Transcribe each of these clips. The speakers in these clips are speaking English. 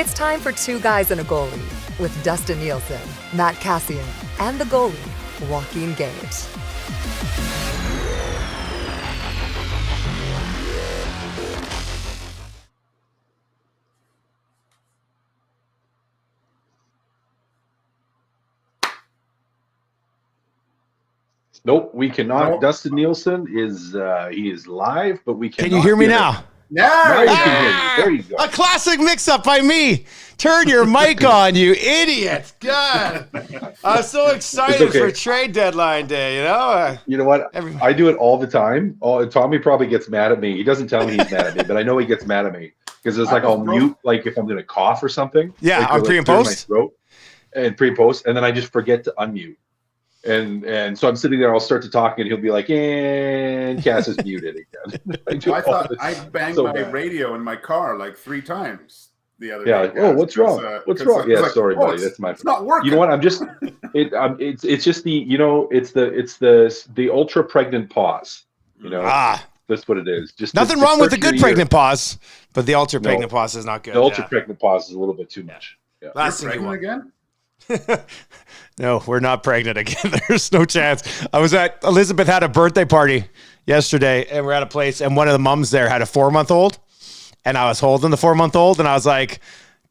It's time for Two Guys and a Goalie with Dustin Nielsen, Matt Cassian, and the goalie, Joaquin Gage. Nope, we cannot. Nope. Dustin Nielsen is he is live, but we cannot. Can you hear me now? Now you can hear me. There you go. A classic mix-up by me. Turn your mic on, you idiot. God. I'm so excited for trade deadline day, you know? You know what? I do it all the time. Tommy probably gets mad at me. He doesn't tell me he's mad at me, but I know he gets mad at me because it's like I'll mute, like if I'm going to cough or something. Yeah, like, on pre and post. And pre and post, and then I just forget to unmute. And so I'm sitting there, I'll start to talk, and he'll be like, and Cass is muted again. I thought I banged my radio in my car like 3 times the other day. Yeah, like, oh, what's wrong? What's wrong? Yeah, like, sorry, buddy. That's my fault. It's not working. You know what? I'm just it's just the, you know, it's the ultra pregnant pause. You know, that's what it is. Just nothing wrong with the good pregnant pause, but the ultra pregnant pause is not good. The ultra pregnant pause is a little bit too much. Yeah. Last thing pregnant again? No, we're not pregnant again. There's no chance. Elizabeth had a birthday party yesterday, and we're at a place, and one of the moms there had a 4-month-old, and I was holding the 4-month-old, and I was like,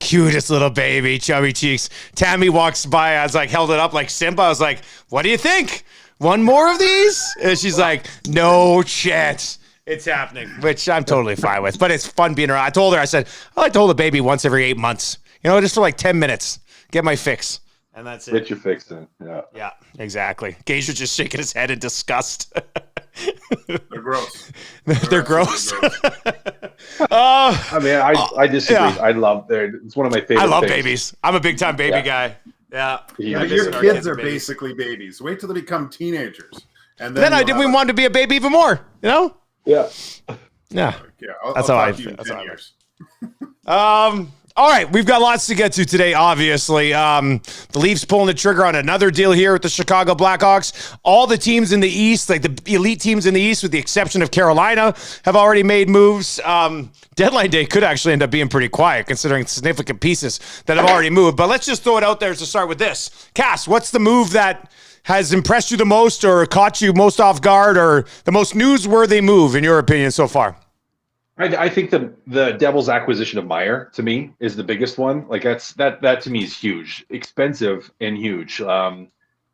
cutest little baby, chubby cheeks. Tammy walks by, I was like, held it up like Simba. I was like, what do you think? One more of these? And she's like, no chance. It's happening, which I'm totally fine with, but it's fun being around. I told her, I said, I like to hold a baby once every 8 months, you know, just for like 10 minutes, get my fix. And that's it. Get your fix in. Yeah. Yeah, exactly. Gage was just shaking his head in disgust. They're gross. They're gross. I mean, I disagree. Yeah. I love it's one of my favorite I love things. Babies. I'm a big time baby guy. Yeah. Your kids are basically babies. Wait till they become teenagers. And then we wanted to be a baby even more, you know? Yeah. Yeah. That's how I feel. That's how I feel. All right, we've got lots to get to today, obviously. The Leafs pulling the trigger on another deal here with the Chicago Blackhawks. All the teams in the East, like the elite teams in the East, with the exception of Carolina, have already made moves. Deadline day could actually end up being pretty quiet, considering significant pieces that have already moved. But let's just throw it out there to start with this. Cass, what's the move that has impressed you the most or caught you most off guard or the most newsworthy move, in your opinion, so far? I think the Devils' acquisition of Meyer, to me, is the biggest one. Like that to me is huge, expensive and huge. You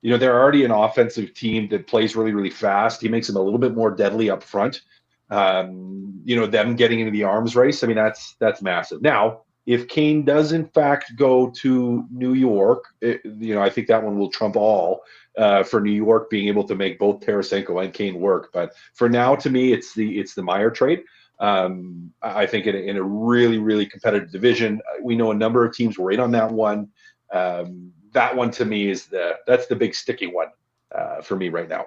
know, they're already an offensive team that plays really, really fast. He makes them a little bit more deadly up front. You know, them getting into the arms race, I mean, that's massive. Now, if Kane does in fact go to New York, you know, I think that one will trump all for New York being able to make both Tarasenko and Kane work. But for now, to me, it's the Meyer trade. I think in a really, really competitive division, we know a number of teams were in on that one. That one to me that's the big sticky one for me right now.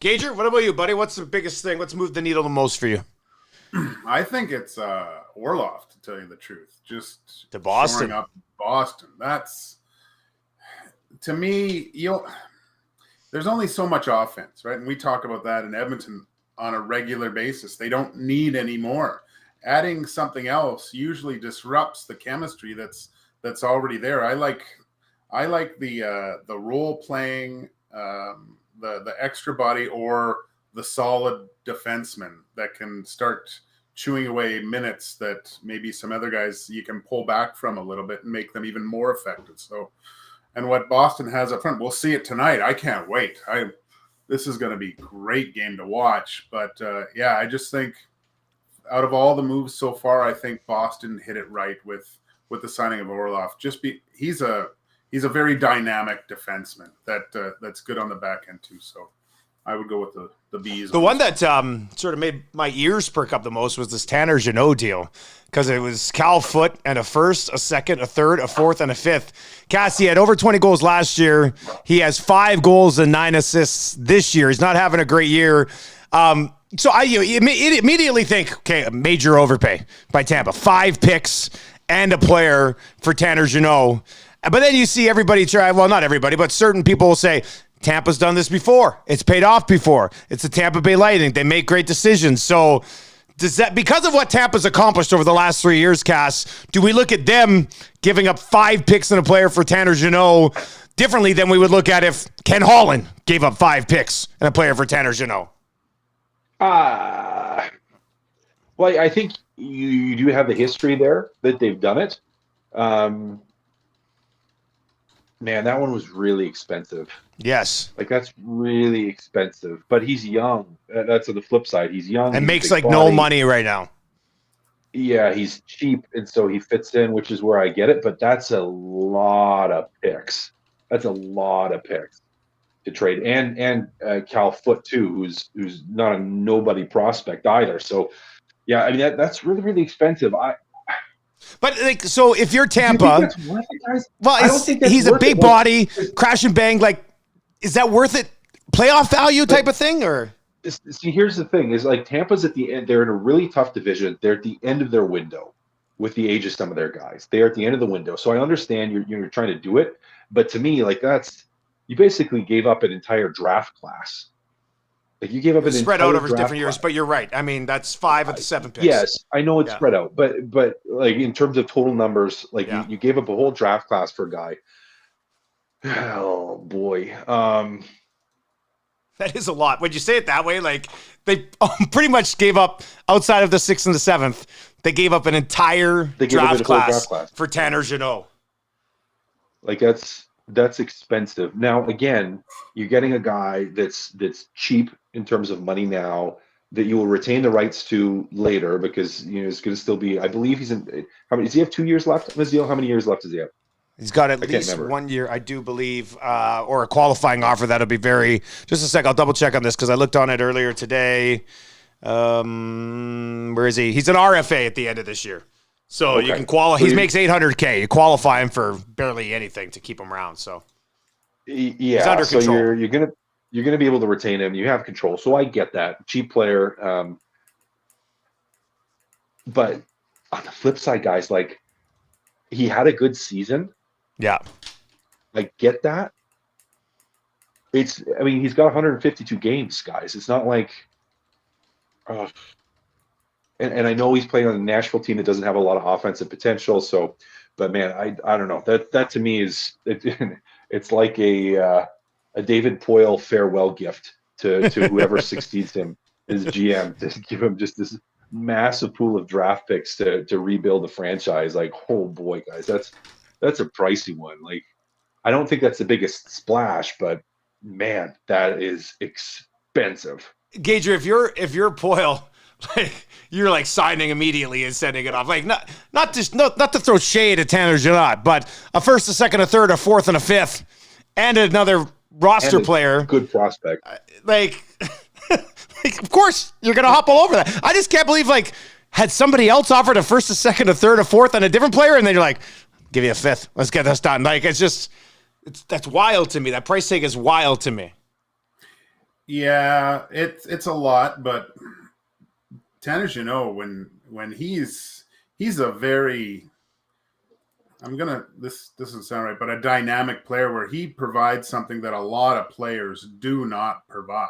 Gager, what about you, buddy? What's the biggest thing? What's moved the needle the most for you? I think it's Orlov, to tell you the truth. Just to Boston. Up Boston. That's, to me, there's only so much offense, right? And we talk about that in Edmonton on a regular basis. They don't need any more. Adding something else usually disrupts the chemistry that's already there. I like the role playing, the extra body, or the solid defenseman that can start chewing away minutes that maybe some other guys you can pull back from a little bit and make them even more effective. So, and what Boston has up front, we'll see it tonight. I can't wait. This is going to be a great game to watch. But, I just think out of all the moves so far, I think Boston hit it right with the signing of Orlov. He's a very dynamic defenseman that's good on the back end too. So I would go with the Bees. The one that sort of made my ears perk up the most was this Tanner Jeannot deal, because it was Cal Foote and a first, a second, a third, a fourth, and a fifth. Cassie had over 20 goals last year. He has 5 goals and 9 assists this year. He's not having a great year. So I immediately think, okay, a major overpay by Tampa. 5 picks and a player for Tanner Jeannot. But then you see everybody try, well, not everybody, but certain people will say, Tampa's done this before. It's paid off before. It's the Tampa Bay Lightning. They make great decisions. So does that, because of what Tampa's accomplished over the last 3 years, Cass, do we look at them giving up 5 picks and a player for Tanner Jeannot differently than we would look at if Ken Holland gave up 5 picks and a player for Tanner Jeannot? Well, I think you do have the history there that they've done it. Man, that one was really expensive. Yes. Like, that's really expensive. But he's young. That's on the flip side. He's young. And he's makes big like no body. money right now. Yeah, he's cheap, and so he fits in, which is where I get it. But that's a lot of picks. That's a lot of picks to trade. And Cal Foote, too, who's not a nobody prospect either. So, yeah, I mean, that's really, really expensive. But like, so if you're Do you Tampa, think that's worth it, guys? well, I don't think that's he's a worth big it. body, crash and bang. Like, is that worth it? Playoff value type of thing, or? See, here's the thing: is like Tampa's at the end. They're in a really tough division. They're at the end of their window with the age of some of their guys. They're at the end of the window. So I understand you're trying to do it, but to me, like, you basically gave up an entire draft class. Like, you gave up an spread entire out over draft different years, class. but you're right. I mean, that's 5 of the 7 picks. Yes, I know it's Yeah. spread out, but like in terms of total numbers, like Yeah. you gave up a whole draft class for a guy. Oh boy. That is a lot. When you say it that way, like, they pretty much gave up, outside of the 6th and the 7th, they gave up an entire They gave up draft a whole class, draft class. for Tanner Jeannot. Like, that's expensive. Now, again, you're getting a guy that's cheap in terms of money now, that you will retain the rights to later, because it's going to still be. I believe he's in. How many? Does he have 2 years left on his deal? How many years left does he have? He's got at can't least remember. 1 year, I do believe, or a qualifying offer. That'll be very. Just a sec, I'll double check on this because I looked on it earlier today. Where is he? He's an RFA at the end of this year, so you Okay. can qualify. So He you- makes $800K. You qualify him for barely anything to keep him around. So Yeah. under So control. you're gonna be able to retain him. You have control. So I get that. Cheap player. But on the flip side, guys, like, he had a good season. yeah, I get that. I mean, he's got 152 games, guys. It's not like, and I know he's playing on a Nashville team that doesn't have a lot of offensive potential. So, but man, I don't know. That to me is it's like a David Poyle farewell gift to whoever succeeds him as GM, to give him just this massive pool of draft picks to rebuild the franchise. Like, oh boy, guys, that's a pricey one. Like, I don't think that's the biggest splash, but man, that is expensive. Gager, if you're Poyle, like, you're like signing immediately and sending it off. Like, not to throw shade at Tanner Jeannot, but a first, a second, a third, a fourth, and a fifth, and another roster And a player. Good prospect. Like, like, of course you're gonna hop all over that. I just can't believe, like, had somebody else offered a first, a second, a third, a fourth, and a different player, and then you're like, give you a fifth. Let's get this done. Like, that's wild to me. That price tag is wild to me. Yeah, it's a lot, but Tanner Jeannot, when he's a very, this doesn't sound right, but a dynamic player where he provides something that a lot of players do not provide.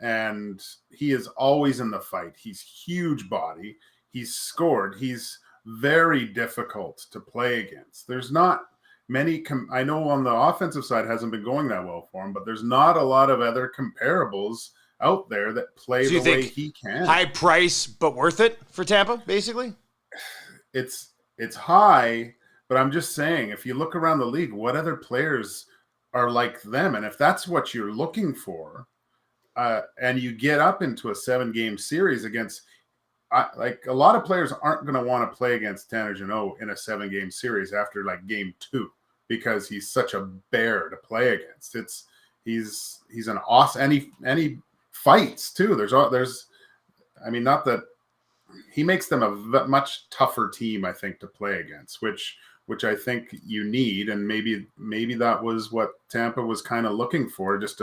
And he is always in the fight. He's huge body. He's scored. He's very difficult to play against. There's not many. I know on the offensive side hasn't been going that well for him, but there's not a lot of other comparables out there that play So you the way think he can. High price, but worth it for Tampa, basically? It's high, but I'm just saying, if you look around the league, what other players are like them? And if that's what you're looking for, and you get up into a 7-game series against, like, a lot of players aren't going to want to play against Tanner Jeannot in a 7-game series after like game 2, because he's such a bear to play against. He's an awesome, and he fights too. I mean, not that he makes them a much tougher team, I think, to play against, which I think you need. And maybe that was what Tampa was kind of looking for, just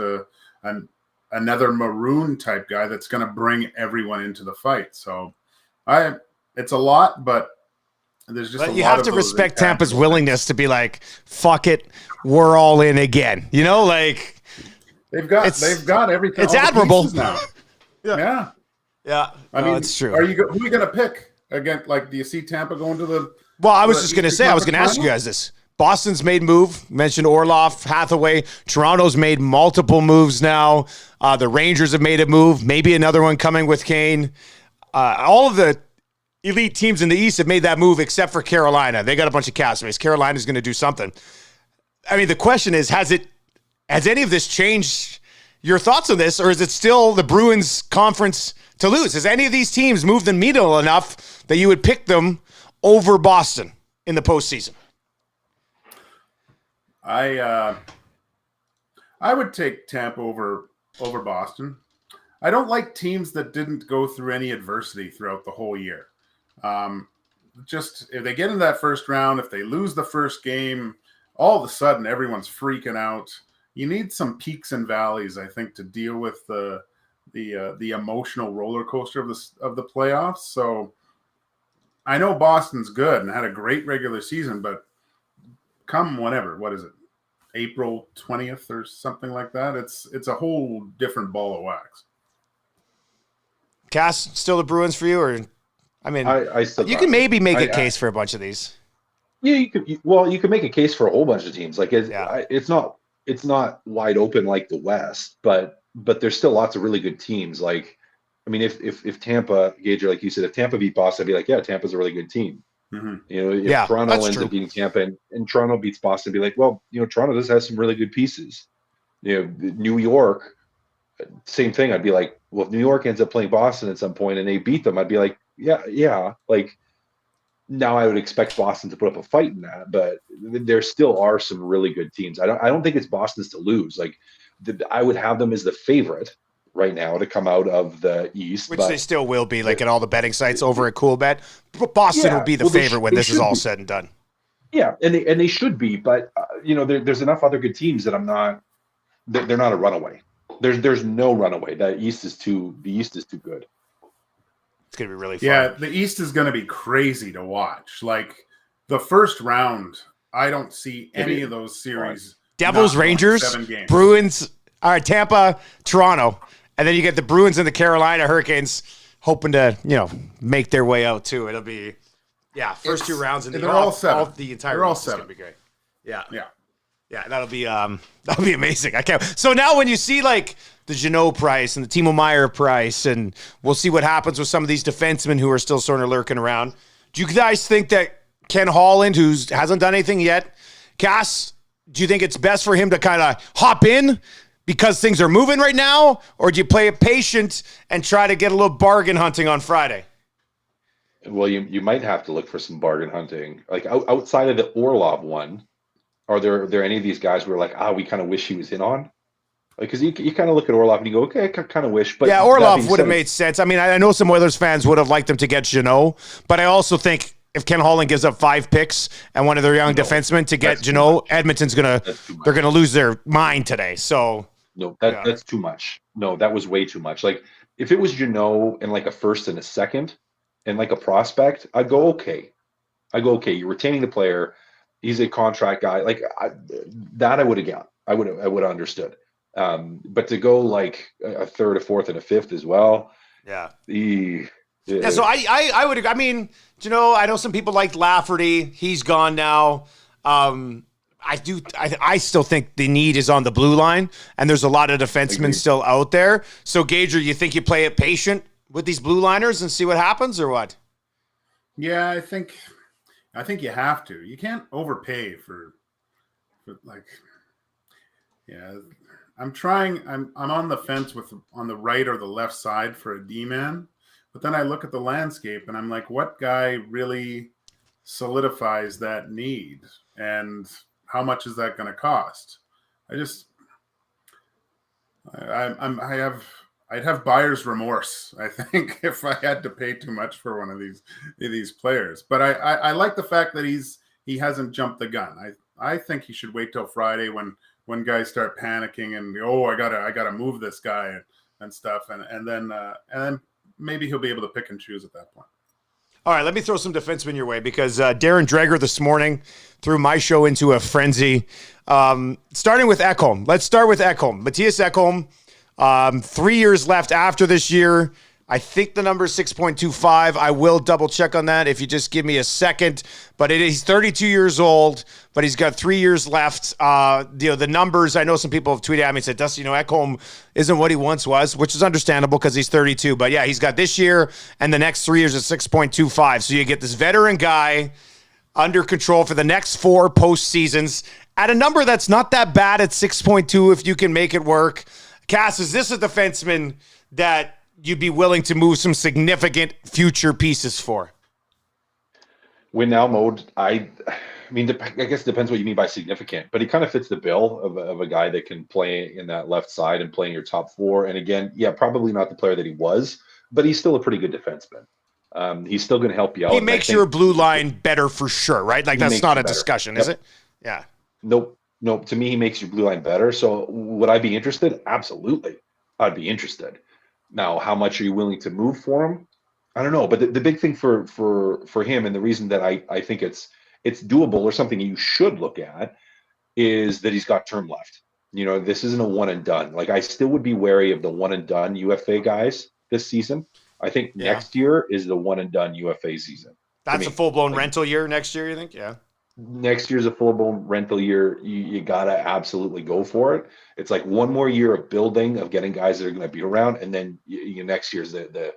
another maroon type guy that's going to bring everyone into the fight. So it's a lot, but there's just, you have to respect Tampa's willingness to be like, fuck it, we're all in again. You know, like, they've got everything. It's all the admirable pieces now. Yeah. Yeah, I mean, it's true. Who are you going to pick again? Like, do you see Tampa going to the? Well, I was just going to say, I was going to ask you final? guys this. Boston's made move. Mentioned Orlov, Hathaway. Toronto's made multiple moves now. The Rangers have made a move. Maybe another one coming with Kane. All of the elite teams in the East have made that move except for Carolina. They got a bunch of cap space. Carolina's going to do something. I mean, the question is, has any of this changed your thoughts on this, or is it still the Bruins conference to lose? Has any of these teams moved the needle enough that you would pick them over Boston in the postseason? I would take Tampa over Boston. I don't like teams that didn't go through any adversity throughout the whole year. Just if they get in that first round, if they lose the first game, all of a sudden everyone's freaking out. You need some peaks and valleys, I think, to deal with the emotional roller coaster of the playoffs. So I know Boston's good and had a great regular season, but come whenever, what is it, April 20th or something like that, it's a whole different ball of wax. Cass, still the Bruins for you, or I mean, I still you can maybe make a case for a bunch of these. Yeah, you could make a case for a whole bunch of teams. Like it's not wide open like the West, but there's still lots of really good teams. Like, I mean, if Tampa, Gager, like you said, if Tampa beat Boston, I'd be like, yeah, Tampa's a really good team. Mm-hmm. You know, if Toronto ends up beating Tampa and Toronto beats Boston, I'd be like, well, you know, Toronto does have some really good pieces. You know, New York, same thing. I'd be like, well, if New York ends up playing Boston at some point and they beat them, I'd be like, yeah. Like, now I would expect Boston to put up a fight in that, but there still are some really good teams. I don't think it's Boston's to lose. Like, I would have them as the favorite right now to come out of the East, which they still will be. Like at all the betting sites over at CoolBet, Boston will be the favorite when this is all said and done. Yeah, and they should be, but you know, there's enough other good teams that they're not a runaway. There's no runaway. The East is too good. It's gonna be really fun. Yeah, the East is gonna be crazy to watch. Like the first round, I don't see any of those series. Devils, Rangers, Bruins, Tampa, Toronto, and then you get the Bruins and the Carolina Hurricanes hoping to, you know, make their way out too. It'll be first two rounds and they're all seven. The entire they're all East is seven. gonna be great. Yeah. Yeah, that'll be amazing. I can't. So now when you see like the Jeannot price and the Timo Meier price, and we'll see what happens with some of these defensemen who are still sort of lurking around. Do you guys think that Ken Holland, who hasn't done anything yet, Cass, do you think it's best for him to kind of hop in because things are moving right now, or do you play it patient and try to get a little bargain hunting on Friday? Well, you might have to look for some bargain hunting, like outside of the Orlov one. Are there any of these guys who are like, we kind of wish he was in on? Like, because you kind of look at Orlov and you go, okay, I kind of wish. But yeah, Orlov would have made sense. I mean, I know some Oilers fans would have liked him to get Jeannot, but I also think if Ken Holland gives up 5 picks and one of their young defensemen to get Jeannot, Edmonton's they're gonna lose their mind today. So no, that's too much. No, that was way too much. Like if it was Jeannot and like a first and a second and like a prospect, I'd go okay. You're retaining the player. He's a contract guy. Like I would have got. I would have understood. But to go like a third, a fourth, and a fifth as well. Yeah. So I would. I mean, I know some people like Lafferty. He's gone now. I still think the need is on the blue line, and there's a lot of defensemen still out there. So, Gager, you think you play it patient with these blue liners and see what happens, or what? Yeah, I think you have to. You can't overpay for like. Yeah, I'm trying. I'm on the fence on the right or the left side for a D-man, but then I look at the landscape and I'm like, what guy really solidifies that need, and how much is that going to cost? I'd have buyer's remorse, I think, if I had to pay too much for one of these players. But I like the fact that he hasn't jumped the gun. I think he should wait till Friday when guys start panicking and I gotta move this guy and stuff, and then maybe he'll be able to pick and choose at that point. All right, let me throw some defensemen your way because Darren Dreger this morning threw my show into a frenzy. Starting with Ekholm. Let's start with Ekholm. Matthias Ekholm, 3 years left after this year. I think the number is 6.25. I will double check on that if you just give me a second. But he's 32 years old, but he's got 3 years left. The numbers, I know some people have tweeted at me and said, Dusty, Ekholm isn't what he once was, which is understandable because he's 32. But yeah, he's got this year and the next 3 years at 6.25. So you get this veteran guy under control for the next 4 postseasons at a number that's not that bad at 6.2 if you can make it work. Cass, is this a defenseman that you'd be willing to move some significant future pieces for? Win now mode, I guess it depends what you mean by significant, but he kind of fits the bill of a guy that can play in that left side and play in your top 4. And again, yeah, probably not the player that he was, but he's still a pretty good defenseman. He's still going to help you out. He makes your blue line better for sure, right? Like that's not a discussion, is it? Yeah. Nope. To me, he makes your blue line better. So would I be interested? Absolutely. I'd be interested. Now, how much are you willing to move for him? I don't know. But the big thing for him, and the reason that I think it's doable or something you should look at, is that he's got term left. This isn't a one and done. Like, I still would be wary of the one and done UFA guys this season. I think next year is the one and done UFA season. That's a full blown rental year next year, you think? Yeah. Next year's a full-blown rental year. You gotta absolutely go for it. It's like one more year of building, of getting guys that are going to be around, and then next year's the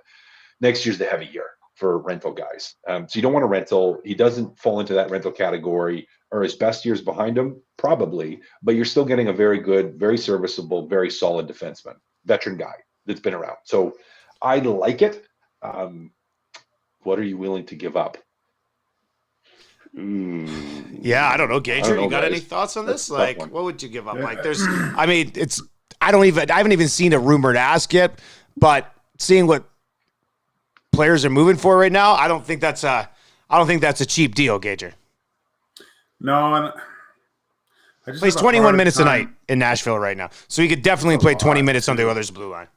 heavy year for rental guys. So you don't want a rental. He doesn't fall into that rental category. Or his best years behind him, probably, but you're still getting a very good, very serviceable, very solid defenseman, veteran guy that's been around. So I like it. What are you willing to give up? Yeah, I don't know, Gager. You got any thoughts on this? Like, what would you give up? Like, I haven't even seen a rumored ask yet, but seeing what players are moving for right now, I don't think that's a cheap deal, Gager. No, and I just plays 21 minutes a night in Nashville right now, so he could definitely play 20 minutes on the Oilers' blue line.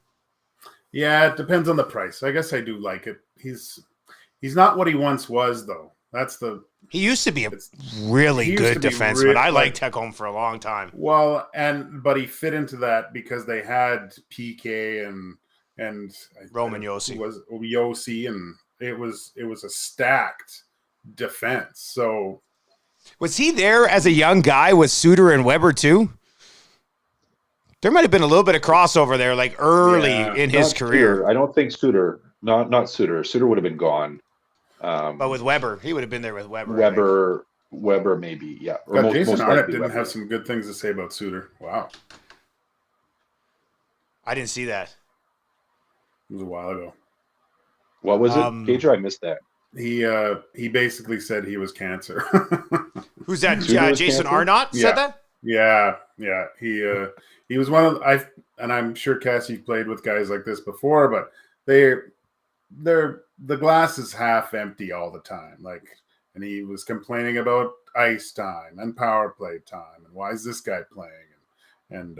Yeah, it depends on the price. I guess I do like it. He's not what he once was, though. He used to be a really good defenseman. I liked Ekholm for a long time. Well, but he fit into that because they had PK and Roman Josi was Josi, and it was a stacked defense. So was he there as a young guy with Suter and Weber too? There might have been a little bit of crossover there, like early in his career. Suter. I don't think Suter. Not Suter. Suter would have been gone. But with Weber, he would have been there with Weber. Weber, maybe, yeah. But Jason Arnott didn't have some good things to say about Suter. Wow, I didn't see that. It was a while ago. What was it, Gager? I missed that. He basically said he was cancer. Who's that? Jason Arnott said that? Yeah. He was one of and I'm sure Cassie played with guys like this before, but the glass is half empty all the time. And he was complaining about ice time and power play time, and why is this guy playing? And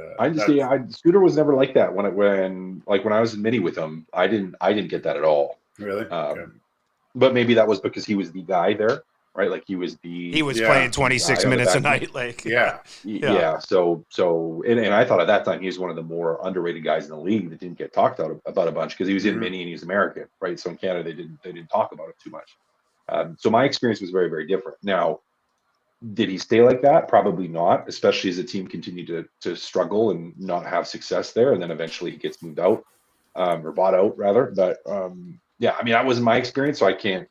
Suter was never like that when I was in mini with him. I didn't get that at all. Really? Okay. But maybe that was because he was the guy there, right? Like he was playing 26 minutes a night. Yeah. So I thought at that time he was one of the more underrated guys in the league that didn't get talked about a bunch because he was in mini and he was American, right? So in Canada they didn't talk about it too much. So my experience was very, very different. Now, did he stay like that? Probably not, especially as the team continued to struggle and not have success there, and then eventually he gets moved out or bought out rather. But that wasn't my experience, so I can't.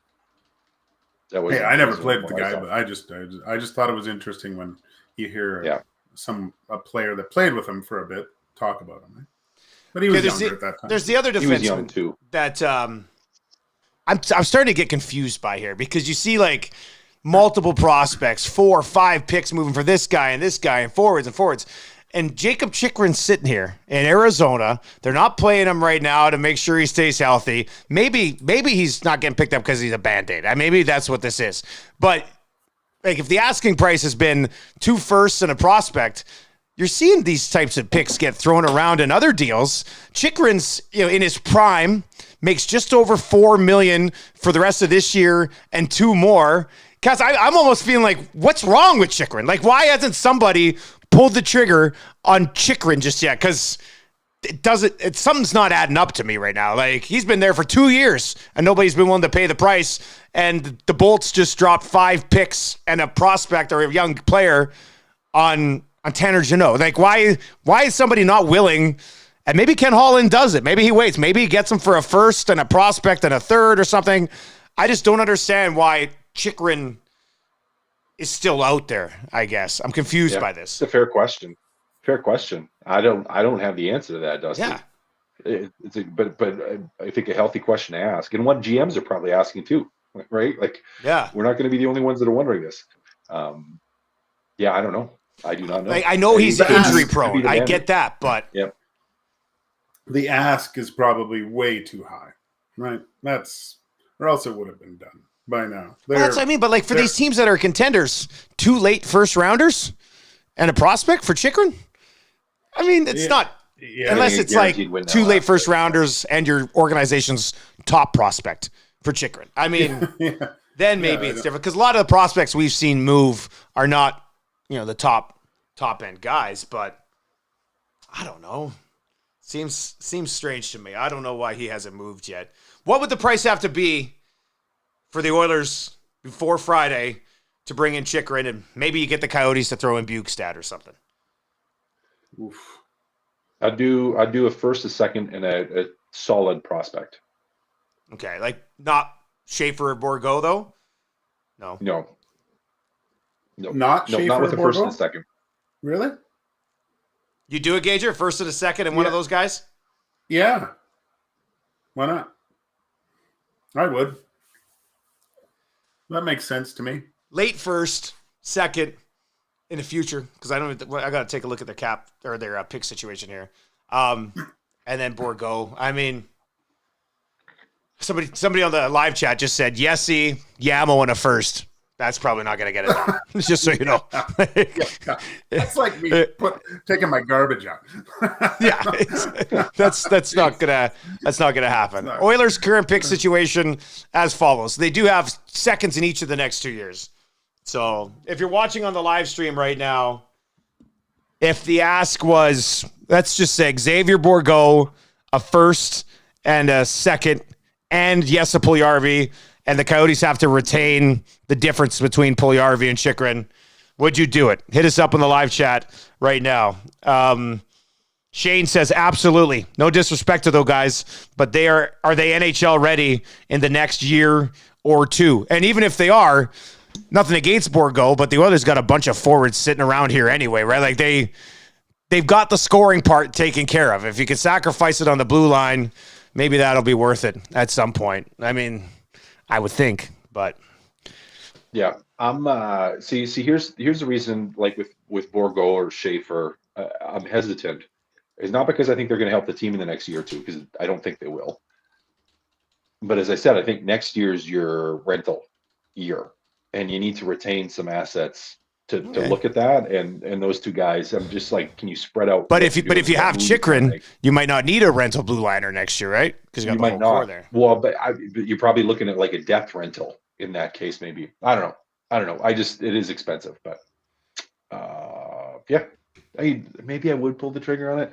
I never played with the guy, but I just thought it was interesting when you hear a player that played with him for a bit talk about him. Right? But he was younger at that time. There's the other defenseman too that I'm starting to get confused by here, because you see like multiple prospects, 4 or 5 picks moving for this guy and forwards. And Jacob Chychrun's sitting here in Arizona. They're not playing him right now to make sure he stays healthy. Maybe he's not getting picked up because he's a Band-Aid. Maybe that's what this is. But like, if the asking price has been 2 firsts and a prospect, you're seeing these types of picks get thrown around in other deals. Chychrun's, in his prime, makes just over $4 million for the rest of this year and 2 more. Because I'm almost feeling like, what's wrong with Chychrun? Like, why hasn't somebody pulled the trigger on Chychrun just yet? Because something's not adding up to me right now. Like, he's been there for 2 years and nobody's been willing to pay the price. And the Bolts just dropped 5 picks and a prospect or a young player on Tanner Jeannot. Like, why is somebody not willing? And maybe Ken Holland does it. Maybe he waits. Maybe he gets him for a first and a prospect and a third or something. I just don't understand why Chychrun is still out there, I guess. I'm confused by this. It's a fair question. Fair question. I don't have the answer to that, Dustin. Yeah. But I think a healthy question to ask, and what GMs are probably asking too, right? Like, we're not going to be the only ones that are wondering this. I don't know. I do not know. Like, I know he's injury prone. I get that, but the ask is probably way too high, right? Or else it would have been done by now. That's what I mean. But like, for these teams that are contenders, 2 late first rounders and a prospect for Chychrun. I mean, it's not unless it's like 2 late first rounders and your organization's top prospect for Chychrun. I mean, then maybe it's different, because a lot of the prospects we've seen move are not, the top end guys. But I don't know. Seems strange to me. I don't know why he hasn't moved yet. What would the price have to be for the Oilers before Friday to bring in Chychrun, and maybe you get the Coyotes to throw in Bukestad or something? Oof. I'd do a first, a second, and a solid prospect. Okay, like not Schaefer or Bourgault though. No. Not Schaefer, not with the first Bourgault? and the second. Really? You do a Gager, first and a second, and one of those guys? Yeah. Why not? I would. That makes sense to me. Late first, second in the future, because I got to take a look at their cap or their pick situation here. And then Bourgault. I mean, somebody on the live chat just said Yessie, Yamo, and a first. That's probably not going to get it done. Just so you know. That's like me taking my garbage out. That's not gonna happen. Oilers' current pick situation as follows. They do have seconds in each of the next 2 years. So if you're watching on the live stream right now, if the ask was, let's just say Xavier Bourgault, a first and a second, and Jesse Puljujarvi, and the Coyotes have to retain the difference between Puljujarvi and Chychrun, would you do it? Hit us up in the live chat right now. Shane says, absolutely. No disrespect to those guys, but are they NHL ready in the next year or two? And even if they are, nothing against Bourgault, but the Oilers got a bunch of forwards sitting around here anyway, right? Like they've got the scoring part taken care of. If you can sacrifice it on the blue line, maybe that'll be worth it at some point. I mean, I would think, but yeah, I'm see here's the reason, like with Bourgault or Schaefer, I'm hesitant. It's not because I think they're going to help the team in the next year or two, because I don't think they will. But as I said, I think next year's your rental year, and you need to retain some assets to look at that. And those two guys, I'm just like, can you spread out? But if you have Chychrun, you might not need a rental blue liner next year, right? Because you might not there. Well, but you're probably looking at like a depth rental in that case, maybe. I don't know. It is expensive, but maybe I would pull the trigger on it.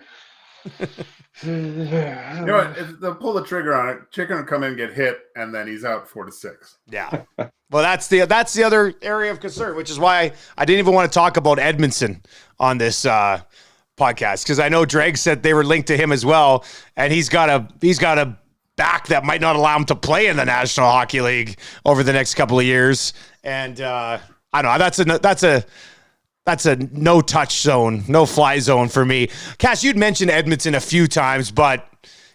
You know what? If they'll pull the trigger on it, Chychrun will come in, get hit, and then he's out 4 to 6. Yeah. Well, that's the other area of concern, which is why I didn't even want to talk about Edmondson on this podcast, because I know Dreg said they were linked to him as well, and he's got a back that might not allow him to play in the National Hockey League over the next couple of years. And I don't know. That's a no-touch zone, no-fly zone for me. Cass, you'd mentioned Edmondson a few times, but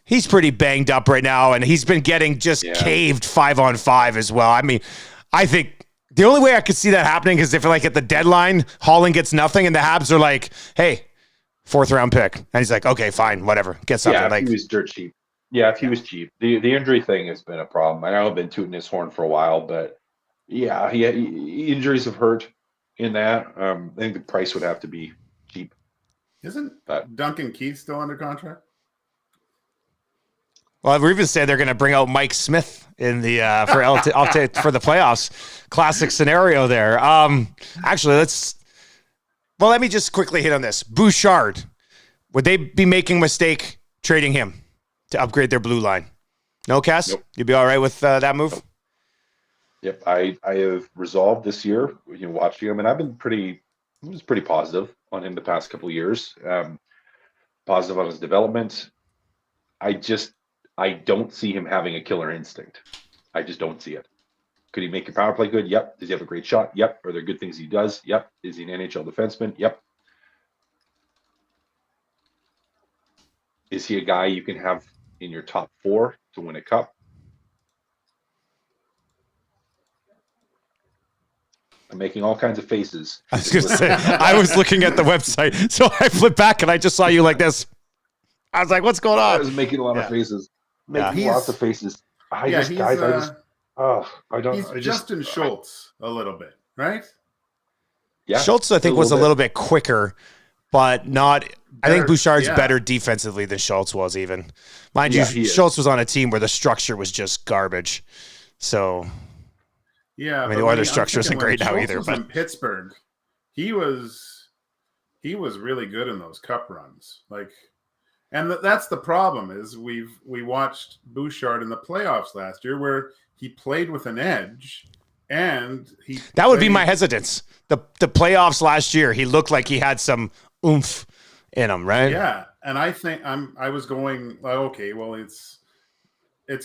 he's pretty banged up right now, and he's been getting caved 5-on-5 as well. I mean, I think the only way I could see that happening is if, like, at the deadline, Holland gets nothing, and the Habs are like, hey, 4th-round pick. And he's like, okay, fine, whatever. Get something. Yeah, he was dirt cheap. Yeah, if he was cheap. The injury thing has been a problem. I know I've been tooting his horn for a while, but, yeah, injuries have hurt in that. I think the price would have to be cheap. Isn't Duncan Keith still under contract? Well, we're even saying they're going to bring out Mike Smith in the for the playoffs. Classic scenario there. Actually, let me just quickly hit on this. Bouchard, would they be making a mistake trading him to upgrade their blue line. No, Cass? Nope. You'd be all right with that move? Yep, I have resolved this year, watching him, and I was pretty positive on him the past couple of years. Positive on his development. I don't see him having a killer instinct. I just don't see it. Could he make your power play good? Yep. Does he have a great shot? Yep. Are there good things he does? Yep. Is he an NHL defenseman? Yep. Is he a guy you can have in your top 4 to win a cup? I'm making all kinds of faces. I was going to say, I was looking at the website, so I flipped back and I just saw you like this. I was like, what's going I on? was making a lot of faces. Making Yeah. lots of faces. He's I Justin Schultz a little bit, right? Yeah. Schultz, I think, a was a little little bit quicker, but not. I think Better, Bouchard's yeah. better defensively than Schultz was, even. Mind Yeah, you, he is. Schultz was on a team where the structure was just garbage. So, Yeah, I mean, but the when Oilers' structure isn't when great now Schultz either, was but- in Pittsburgh, he was really good in those cup runs. Like, and that's the problem is we watched Bouchard in the playoffs last year where he played with an edge, and that would be my hesitance. The playoffs last year, he looked like he had some oomph in him, right? Yeah, and I think I was going, okay, well, it's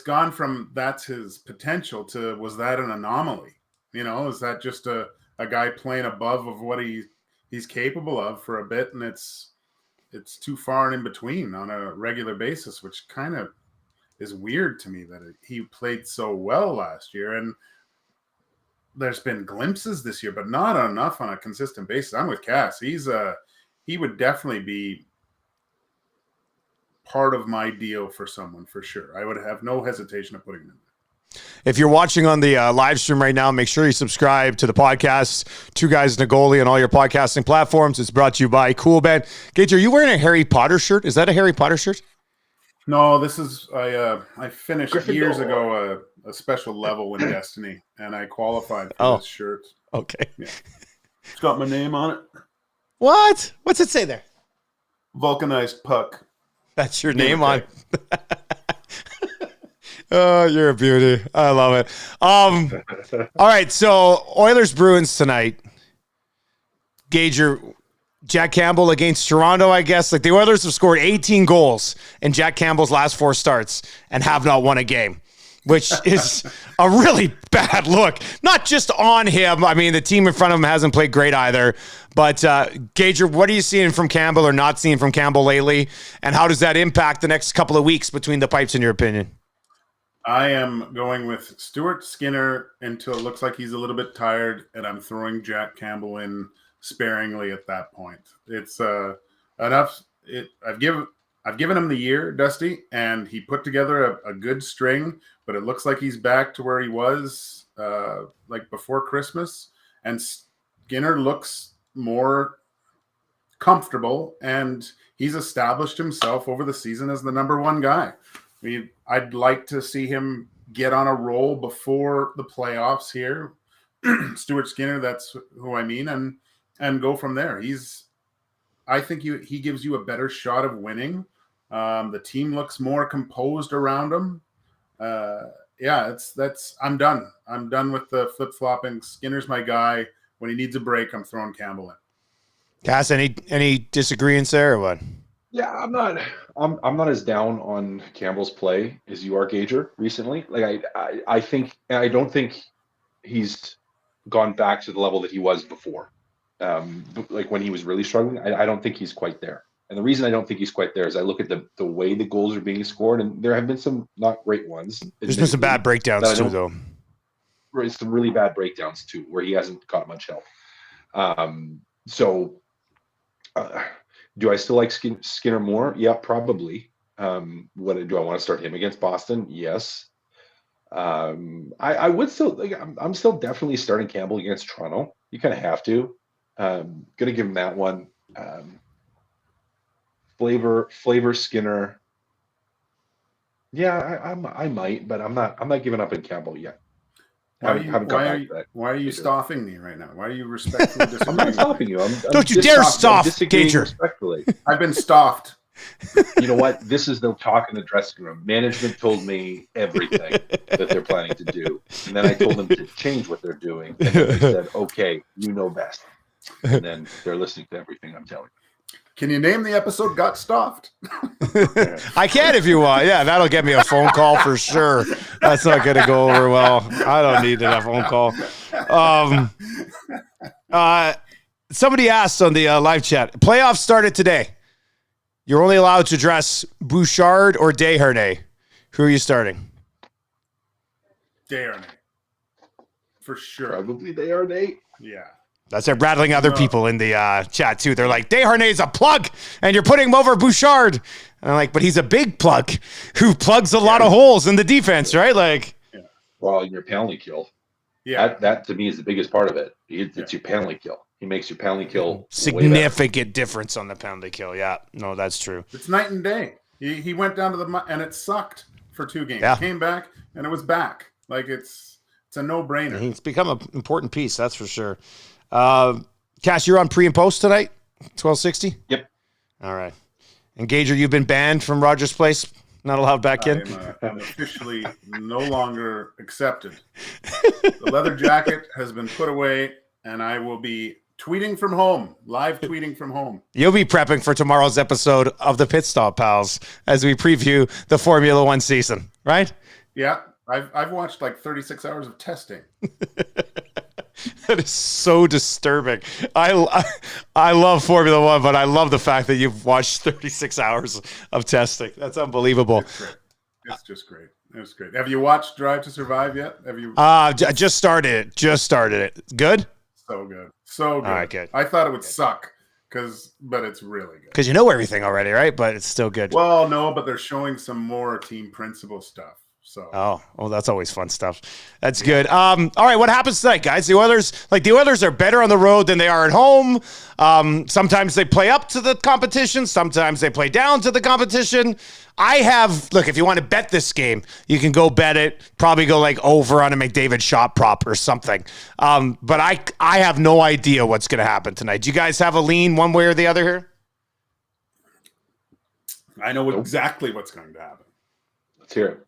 gone from that's his potential to was that an anomaly? Is that just a guy playing above of what he's capable of for a bit, and it's too far and in between on a regular basis, which kind of is weird to me that he played so well last year, and there's been glimpses this year, but not enough on a consistent basis. I'm with Cass. He would definitely be part of my deal for someone for sure. I would have no hesitation of putting him in there. If you're watching on the live stream right now, make sure you subscribe to the podcast, Two Guys and a Goalie, on all your podcasting platforms. It's brought to you by Cool Ben. Gage, are you wearing a Harry Potter shirt? Is that a Harry Potter shirt? No, this is I finished Gryffindor. years ago a special level in Destiny, and I qualified for this shirt. Okay. Yeah. It's got my name on it. What? What's it say there? Vulcanized puck. That's your name on. Oh, you're a beauty. I love it. All right, so Oilers Bruins tonight. Gager, Jack Campbell against Toronto, I guess. Like, the Oilers have scored 18 goals in Jack Campbell's last 4 starts and have not won a game, which is a really bad look. Not just on him. I mean, the team in front of him hasn't played great either. But, Gager, what are you seeing from Campbell or not seeing from Campbell lately? And how does that impact the next couple of weeks between the pipes, in your opinion? I am going with Stuart Skinner until it looks like he's a little bit tired, and I'm throwing Jack Campbell in sparingly at that point. It's enough. I've given him the year, Dusty, and he put together a good string, but it looks like he's back to where he was like before Christmas, and Skinner looks more comfortable, and he's established himself over the season as the number 1 guy. I mean, I'd like to see him get on a roll before the playoffs here. Stuart Skinner, that's who I mean, and go from there. I think he gives you a better shot of winning. The team looks more composed around him. I'm done. I'm done with the flip-flopping. Skinner's my guy. When he needs a break, I'm throwing Campbell in. Cass, any disagreements there or what? Yeah, I'm not as down on Campbell's play as you are, Gager, recently. Like I don't think he's gone back to the level that he was before. Like when he was really struggling, I don't think he's quite there. And the reason I don't think he's quite there is I look at the way the goals are being scored, and there have been some not great ones. There's been some bad breakdowns too, though. Some really bad breakdowns too, where he hasn't got much help. Do I still like Skinner more? Yeah, probably. Do I want to start him against Boston? Yes. I would still like. I'm still definitely starting Campbell against Toronto. You kind of have to. Gonna give him that one. Flavor Skinner. Yeah, I might, but I'm not giving up on Campbell yet. Why are you stopping me right now? Why are you respectfully disagreeing? I'm not stopping you. Don't you dare stop, Gager. Respectfully. I've been stopped. You know what? This is the talk in the dressing room. Management told me everything that they're planning to do. And then I told them to change what they're doing. And then they said, okay, you know best. And then they're listening to everything I'm telling you. Can you name the episode Got Stuffed? I can if you want. Yeah, that'll get me a phone call for sure. That's not going to go over well. I don't need that phone call. Somebody asked on the live chat, playoffs started today. You're only allowed to dress Bouchard or Desharnais. Who are you starting? Desharnais. For sure. Probably they are, Nate. Yeah. That's it. Rattling other people in the chat too. They're like, Desharnais is a plug, and you're putting him over Bouchard. And I'm like, but he's a big plug who plugs a lot of holes in the defense, right? Like, well, your penalty kill. Yeah. That to me is the biggest part of it. It's your penalty kill. He makes your penalty kill significant difference on the penalty kill. Yeah, no, that's true. It's night and day. He went down to the and it sucked for 2 games. Yeah. Came back and it was back. Like it's a no-brainer. He's become an important piece, that's for sure. Cash, you're on pre and post tonight, 1260. Yep. All right. Engager, you've been banned from Rogers Place. Not allowed back in. I'm officially no longer accepted. The leather jacket has been put away, and I will be tweeting from home, live tweeting from home. You'll be prepping for tomorrow's episode of the Pit Stop Pals as we preview the Formula One season, right? Yeah, I've watched like 36 hours of testing. That is so disturbing. I love Formula One, but I love the fact that you've watched 36 hours of testing. That's unbelievable. It's great. It's just great. It's great. Have you watched Drive to Survive yet? Have you? Just started it. Good? So good. So good. All right, good. I thought it would suck, but it's really good. Because you know everything already, right? But it's still good. Well, no, but they're showing some more team principle stuff. So. Oh, that's always fun stuff. That's good. All right, what happens tonight, guys? The Oilers are better on the road than they are at home. Sometimes they play up to the competition. Sometimes they play down to the competition. Look, if you want to bet this game, you can go bet it. Probably go like over on a McDavid shot prop or something. But I have no idea what's going to happen tonight. Do you guys have a lean one way or the other here? I know exactly what's going to happen. Let's hear it.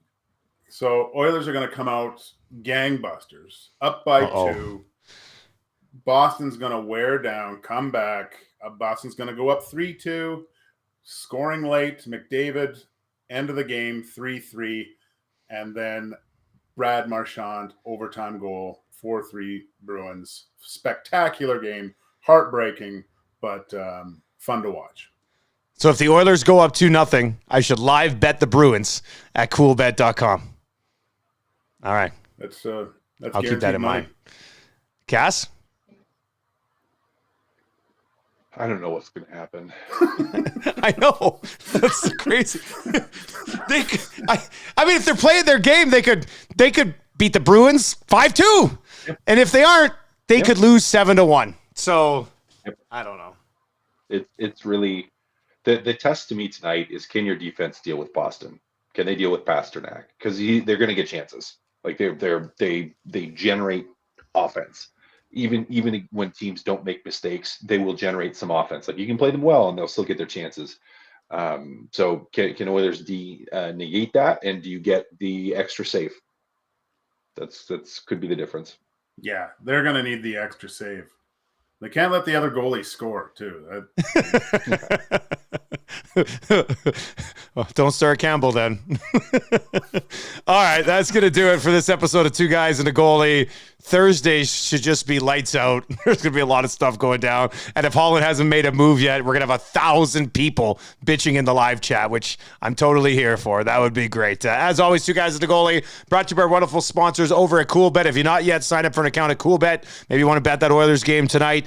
So Oilers are going to come out gangbusters, up by 2. Boston's going to wear down, come back. Boston's going to go up 3-2, scoring late. McDavid, end of the game, 3-3. And then Brad Marchand, overtime goal, 4-3 Bruins. Spectacular game, heartbreaking, but fun to watch. So if the Oilers go up 2-0, I should live bet the Bruins at coolbet.com. All right. That's I'll keep that in mind. Cass? I don't know what's going to happen. I know. That's crazy. I mean, if they're playing their game, they could beat the Bruins 5-2. Yep. And if they aren't, they could lose 7-1. So I don't know. It's really the test to me tonight is, can your defense deal with Boston? Can they deal with Pasternak? Because they're going to get chances. Like they generate offense. Even when teams don't make mistakes, they will generate some offense. Like you can play them well and they'll still get their chances. So can Oilers negate that? And do you get the extra save? That's could be the difference. Yeah, they're going to need the extra save. They can't let the other goalie score too. Well, don't start Campbell then. All right, that's going to do it for this episode of Two Guys and a Goalie. Thursday should just be lights out. There's going to be a lot of stuff going down. And if Holland hasn't made a move yet, we're going to have 1,000 people bitching in the live chat, which I'm totally here for. That would be great. As always, Two Guys and a Goalie, brought to you by our wonderful sponsors over at CoolBet. If you're not yet signed up for an account at CoolBet, maybe you want to bet that Oilers game tonight,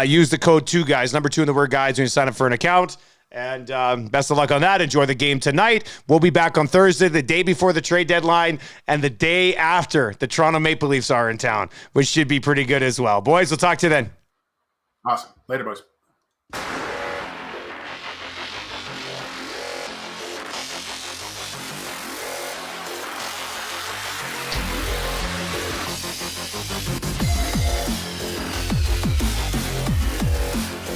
use the code 2GUYS, number 2 in the word guys, when you sign up for an account. And best of luck on that. Enjoy the game tonight. We'll be back on Thursday, the day before the trade deadline, and the day after the Toronto Maple Leafs are in town, which should be pretty good as well. Boys, we'll talk to you then. Awesome. Later, boys.